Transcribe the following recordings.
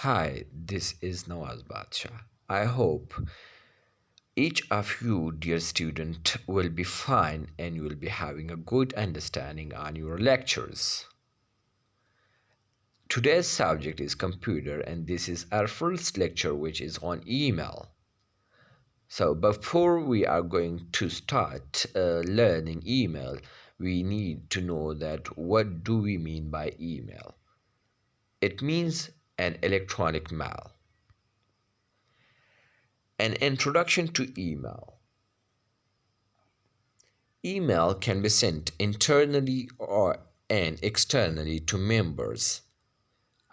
Hi, this is Nawaz Badsha. I hope each of you, dear student, will be fine and you will be having a good understanding on your lectures. Today's subject is computer and this is our first lecture which is on email. So before we are going to start learning email, we need to know that what do we mean by email? It means an electronic mail. An introduction to email. Email can be sent internally and externally to members.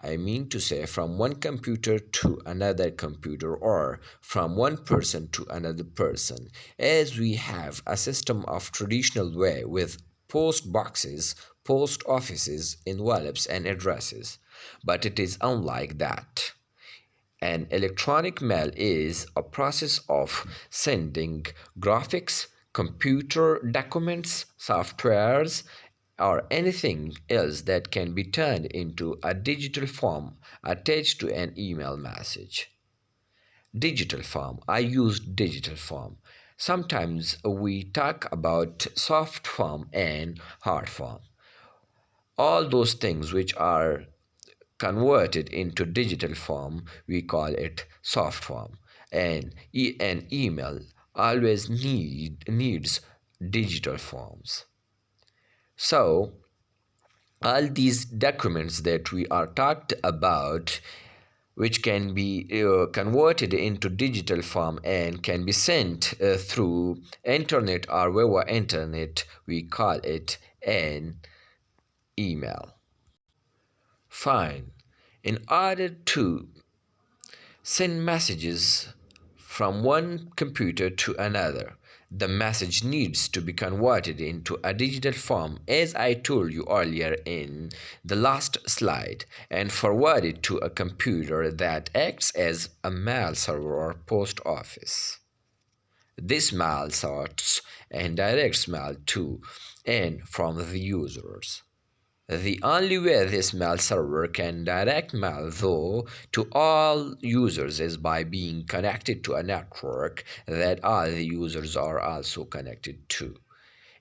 I mean to say from one computer to another computer or from one person to another person, as we have a system of traditional way with post boxes, post offices, envelopes and addresses. But it is unlike that. An electronic mail is a process of sending graphics, computer documents, softwares, or anything else that can be turned into a digital form attached to an email message. Digital form. I use digital form. Sometimes we talk about soft form and hard form. All those things which are converted into digital form, we call it soft form. And an email always needs digital forms. So all these documents that we are talked about, which can be converted into digital form and can be sent through internet or via internet, we call it an email. Fine. In order to send messages from one computer to another, the message needs to be converted into a digital form, as I told you earlier in the last slide, and forwarded to a computer that acts as a mail server or post office. This mail sorts and directs mail to and from the users. The only way this mail server can direct mail, though, to all users is by being connected to a network that all the users are also connected to.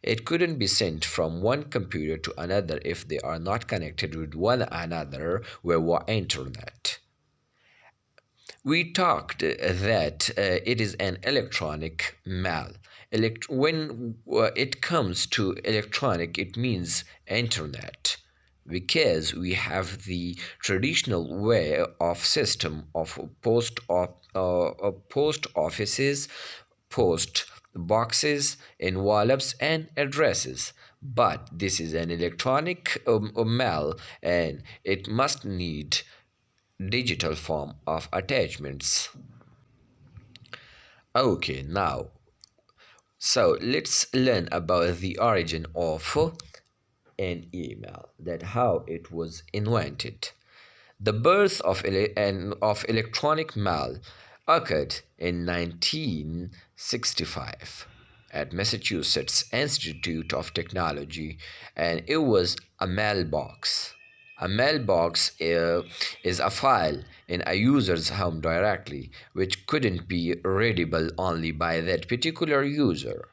It couldn't be sent from one computer to another if they are not connected with one another via internet. We talked that it is an electronic mail. When it comes to electronic, it means internet, because we have the traditional way of system of post offices, post boxes, envelopes and addresses. But this is an electronic mail and it must need digital form of attachments. Okay, now, so let's learn about the origin of an email, that how it was invented. The birth of electronic mail occurred in 1965 at Massachusetts Institute of Technology, and it was a mailbox. A mailbox is a file in a user's home directly, which couldn't be readable only by that particular user.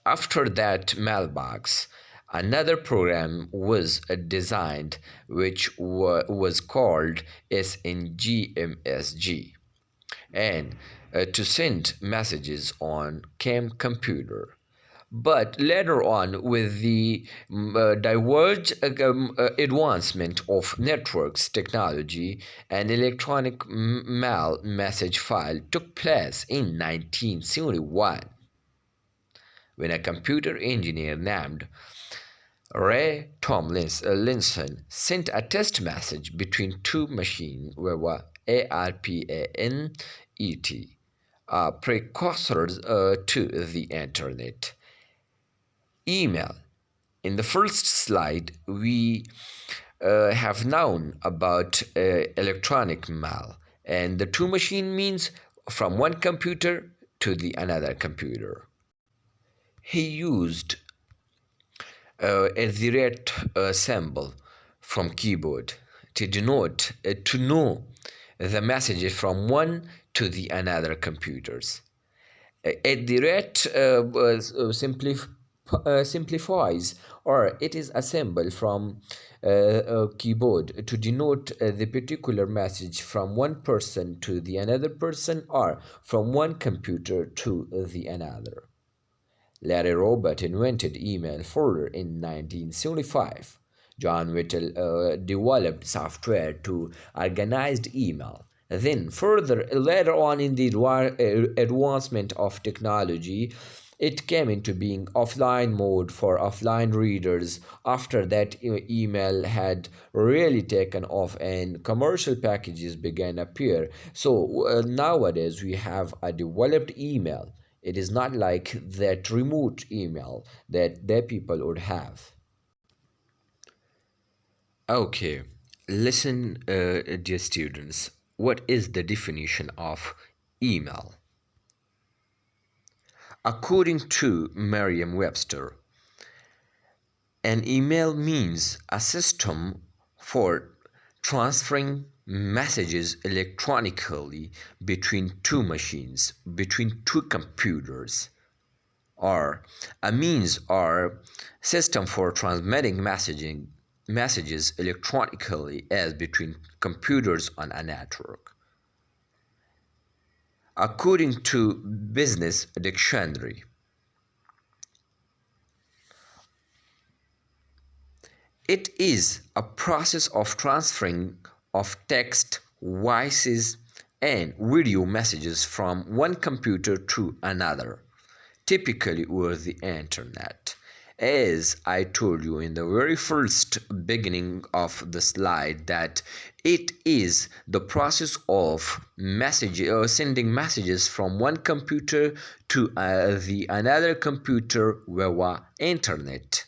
After that mailbox, another program was designed which was called SNGMSG, and to send messages on CAM computer. But later on, with the diverged advancement of networks technology, an electronic mail message file took place in 1971 when a computer engineer named Ray Tomlinson sent a test message between two machines via ARPANET, precursors to the internet. Email. In the first slide, we have known about electronic mail, and the two machine means from one computer to the another computer. He used a the red symbol from keyboard to know the messages from one to the another computers. At the rate simplifies, or it is assembled from a keyboard to denote the particular message from one person to the another person, or from one computer to the another. Larry Robert invented email folder in 1975. John Whittle developed software to organize email. Then, further, later on in the advancement of technology, it came into being offline mode for offline readers. After that, email had really taken off and commercial packages began appear. So nowadays we have a developed email. It is not like that remote email that the people would have. Okay, listen, dear students. What is the definition of email? According to Merriam-Webster, an email means a system for transferring messages electronically between two machines, between two computers, or a means or system for transmitting messages electronically as between computers on a network. According to Business Dictionary, it is a process of transferring of text, voices, and video messages from one computer to another, typically over the internet. As I told you in the very first beginning of the slide, that it is the process of sending messages from one computer to the another computer via internet.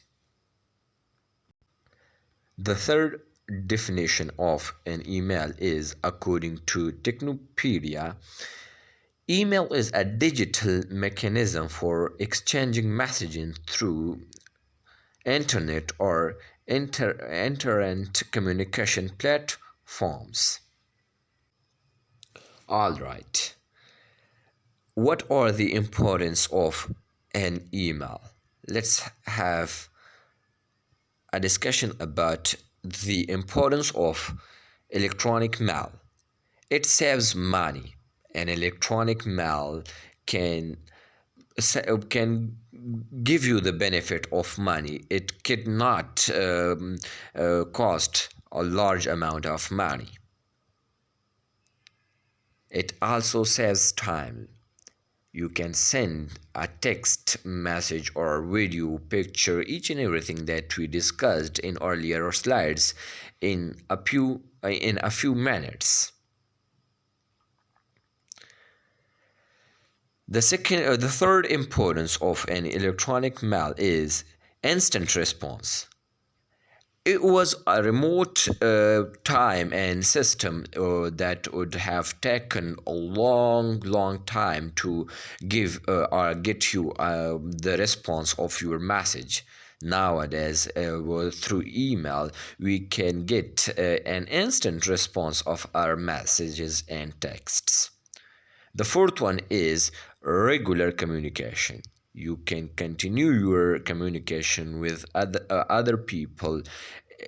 The third definition of an email is, according to Technopedia, email is a digital mechanism for exchanging messaging through internet or internet communication platforms. All right. What are the importance of an email? Let's have a discussion about the importance of electronic mail. It saves money. An electronic mail can can give you the benefit of money. It cannot cost a large amount of money. It also saves time. You can send a text message or video, picture, each and everything that we discussed in earlier slides in a few minutes. The third importance of an electronic mail is instant response. It was a remote time and system that would have taken a long time to give or get you the response of your message. Nowadays, through email, we can get an instant response of our messages and texts. The fourth one is regular communication. You can continue your communication with other people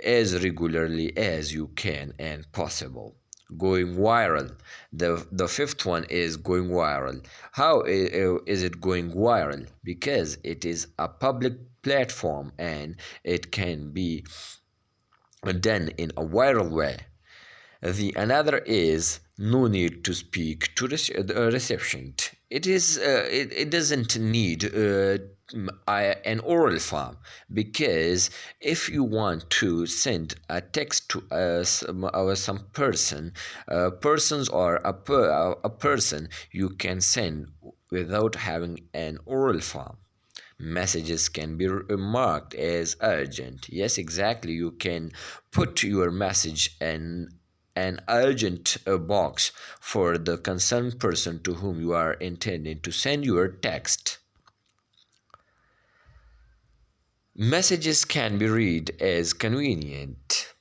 as regularly as you can and possible. Going viral. The fifth one is going viral. How is it going viral? Because it is a public platform and it can be done in a viral way. The another is no need to speak to the recipient. It doesn't need an oral form, because if you want to send a text to some persons or a person, you can send without having an oral form. Messages can be marked as urgent. Yes, exactly. You can put your message in an urgent box for the concerned person to whom you are intending to send your text. Messages can be read as convenient.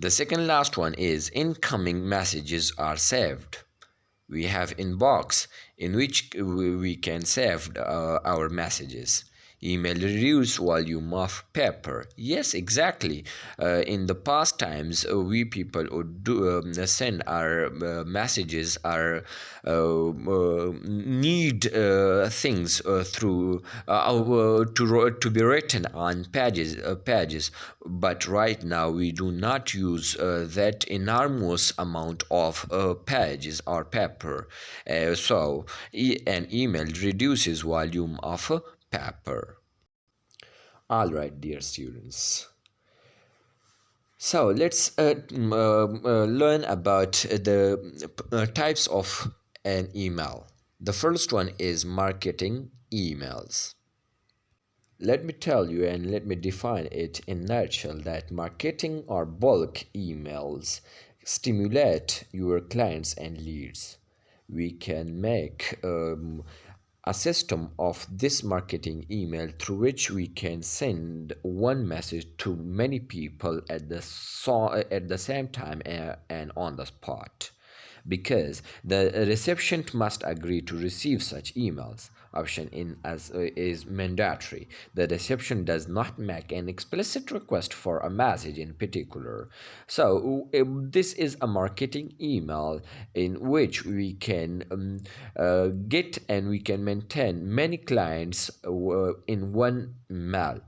The second last one is incoming messages are saved. We have inbox in which we can save our messages. Email reduce volume of paper. Yes, exactly. In the past times, we people would send our messages, our need things through to be written on pages. But right now we do not use that enormous amount of pages or paper. An email reduces volume of paper. All right, dear students. So let's learn about the types of an email. The first one is marketing emails. Let me tell you and let me define it in nutshell that marketing or bulk emails stimulate your clients and leads. We can make a system of this marketing email through which we can send one message to many people at the same time and on the spot, because the recipient must agree to receive such emails. Option in as is mandatory. The recipient does not make an explicit request for a message in particular. So this is a marketing email in which we can get and we can maintain many clients in one mail.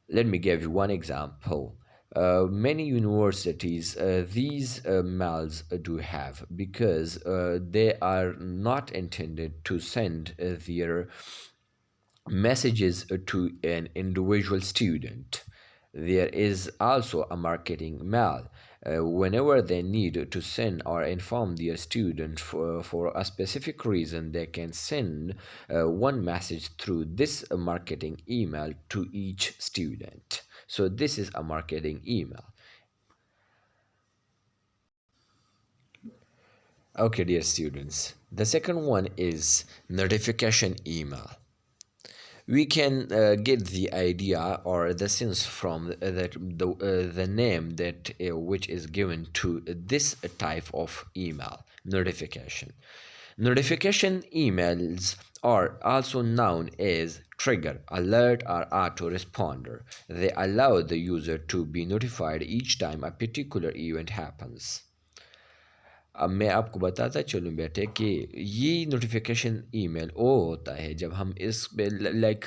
Let me give you one example. Many universities, these mails do have, because they are not intended to send their messages to an individual student. There is also a marketing mail. Whenever they need to send or inform their student for a specific reason, they can send one message through this marketing email to each student. So, this is a marketing email. Okay, dear students, the second one is notification email. We can get the idea or the sense from the name that which is given to this type of email: notification. Notification emails are also known as trigger, alert, or autoresponder. They allow the user to be notified each time a particular event happens. अब मैं आपको बताता चलूँ बेटे कि ये notification email वो होता है जब हम इस पे लाइक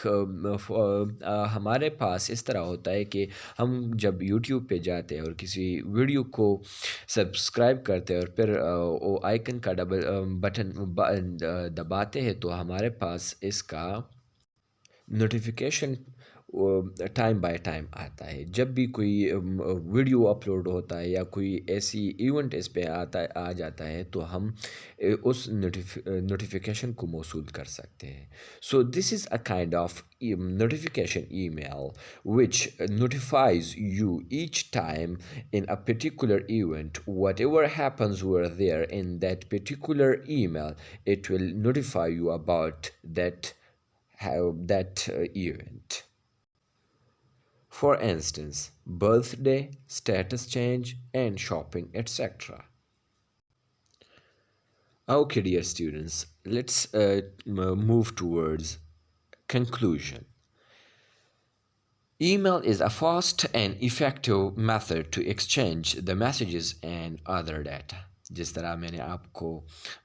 हमारे पास इस तरह होता है कि हम जब यूट्यूब पे जाते हैं और किसी वीडियो को सब्सक्राइब करते हैं और फिर वो आइकन का डबल बटन दबाते हैं तो हमारे पास इसका नोटिफिकेशन टाइम बाय टाइम आता है। जब भी कोई वीडियो अपलोड होता है या कोई ऐसी इवेंट इस पे आ जाता है तो हम उस नोटिफिकेशन को मौसूल कर सकते हैं। So this is a kind of notification email which notifies you each time in a particular event. Whatever happens over there in that particular email, it will notify you about that event. For instance, birthday, status change, and shopping, etc. Okay, dear students, let's move towards conclusion. Email is a fast and effective method to exchange the messages and other data. जिस तरह मैंने आपको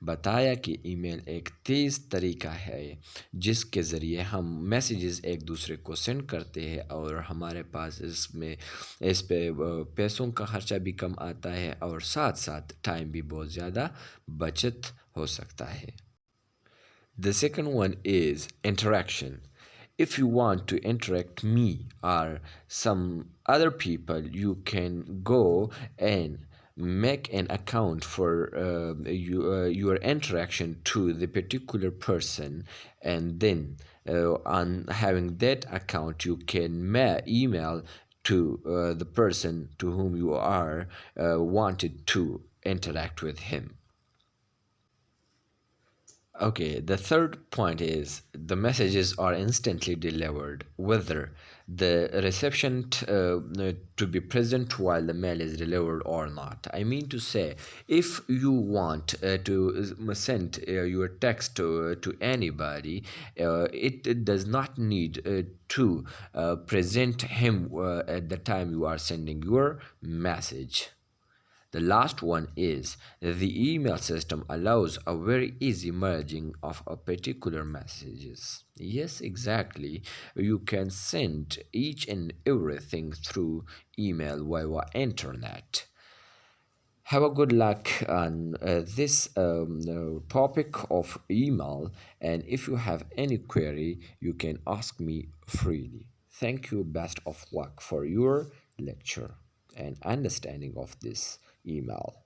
बताया कि email एक तेज़ तरीका है जिसके ज़रिए हम मैसेजेस एक दूसरे को सेंड करते हैं और हमारे पास इस पे पैसों का ख़र्चा भी कम आता है और साथ साथ टाइम भी बहुत ज़्यादा बचत हो सकता है. The second one is interaction. If you want to interact me or some other people, you can go and make an account for your interaction to the particular person, and then on having that account you can email to the person to whom you are wanted to interact with him. Okay, the third point is the messages are instantly delivered, whether the reception to be present while the mail is delivered or not. I mean to say, if you want to send your text to anybody, it does not need to present him at the time you are sending your message. The last one is the email system allows a very easy merging of a particular messages. Yes, exactly. You can send each and everything through email via internet. Have a good luck on this topic of email, and if you have any query, you can ask me freely. Thank you. Best of luck for your lecture and understanding of this email.